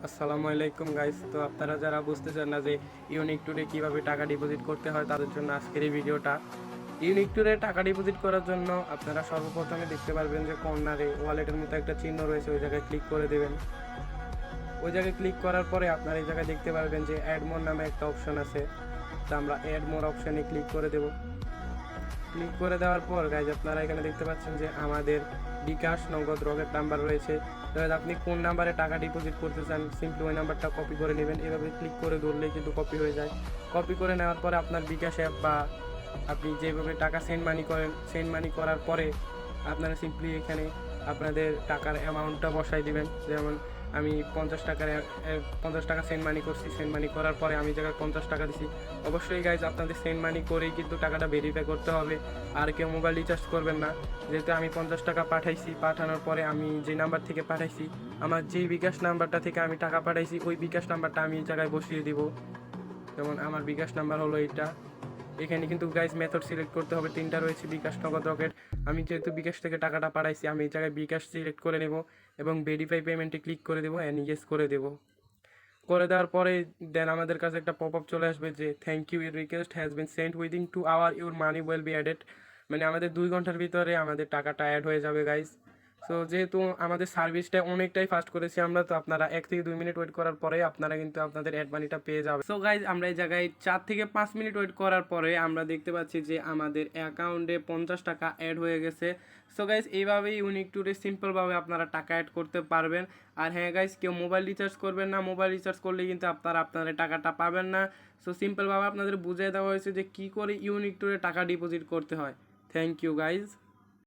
আসসালামু আলাইকুম গাইস। তো আপনারা যারা বুঝতেছেন না যে ইউনিক টুরে কিভাবে টাকা ডিপোজিট করতে হয় তাদের জন্য আজকের এই ভিডিওটা। ইউনিক টুরে টাকা ডিপোজিট করার জন্য আপনারা সর্বপ্রথমে দেখতে পারবেন যে কর্নারে ওয়ালেটের মতো একটা চিহ্ন রয়েছে, ওই জায়গায় ক্লিক করে দেবেন। ওই জায়গায় ক্লিক করার পরে আপনারা এই জায়গায় দেখতে পারবেন যে অ্যাড মোর নামে একটা অপশন আছে। তো আমরা অ্যাড মোর অপশানে ক্লিক করে দেব। ক্লিক করে দেওয়ার পর গাইজ আপনারা এখানে দেখতে পাচ্ছেন যে আমাদের বিকাশ, নগদ, রকেট নাম্বার রয়েছে। এবার আপনি কোন নাম্বারে টাকা ডিপোজিট করতে চান সিম্পলি ওই নাম্বারটা কপি করে নেবেন। এভাবে ক্লিক করে ধরলেই কিন্তু কপি হয়ে যায়। কপি করে নেওয়ার পরে আপনার বিকাশ অ্যাপ বা আপনি যেভাবে টাকা সেন্ড মানি করেন, সেন্ড মানি করার পরে আপনারা সিম্পলি এখানে আপনাদের টাকার অ্যামাউন্টটা বসাই দিবেন। যেমন আমি 50 টাকা সেন্ড মানি করছি, সেন্ড মানি করার পরে আমি জায়গায় 50 টাকা দিছি। অবশ্যই গাইজ আপনাদের সেন্ড মানি করেই কিন্তু টাকাটা ভেরিফাই করতে হবে। আর কেউ মোবাইল রিচার্জ করবেন না, যেহেতু আমি 50 টাকা পাঠাইছি। পাঠানোর পরে আমি যে নাম্বার থেকে পাঠাইছি, আমার যেই বিকাশ নাম্বারটা থেকে আমি টাকা পাঠাইছি ওই বিকাশ নাম্বারটা আমি এই জায়গায় বসিয়ে দিব। যেমন আমার বিকাশ নাম্বার হলো এইটা। এখানে কিন্তু গাইজ মেথড সিলেক্ট করতে হবে, তিনটা রয়েছে, বিকাশ, নগদ, রকেট। আমি যেহেতু বিকাশ থেকে টাকাটা পাঠাইছি আমি এই জায়গায় বিকাশ সিলেক্ট করে নেব এবং ভেরিফাই পেমেন্টে ক্লিক করে দেবো, অ্যান্ড ইয়েস করে দেবো। করে দেওয়ার পরে দেন আমাদের কাছে একটা পপ আপ চলে আসবে যে thank you, your request has been sent within 2 hour, your money will be added. মানে আমাদের 2 ঘন্টার ভিতরে আমাদের টাকাটা অ্যাড হয়ে যাবে গাইজ। সো যেহেতু আমাদের সার্ভিসটা অনেকটাই ফাস্ট করেছি আমরা, তো আপনারা 1 থেকে 2 মিনিট ওয়েট করার পরে আপনারা কিন্তু আপনাদের অ্যাড মানিটা পেয়ে যাবেন। সো গাইজ আমরা এই জায়গায় 4 থেকে 5 মিনিট ওয়েট করার পরে আমরা দেখতে পাচ্ছি যে আমাদের অ্যাকাউন্টে 50 টাকা অ্যাড হয়ে গেছে। সো গাইজ এইভাবেই ইউনিক টুরে সিম্পলভাবে আপনারা টাকা অ্যাড করতে পারবেন। আর হ্যাঁ গাইজ, কেউ মোবাইল রিচার্জ করবেন না, মোবাইল রিচার্জ করলে কিন্তু আপনারা আপনাদের টাকাটা পাবেন না। সো সিম্পলভাবে আপনাদের বুঝিয়ে দেওয়া হয়েছে যে কী করে ইউনিক টুরে টাকা ডিপোজিট করতে হয়। Thank you guys.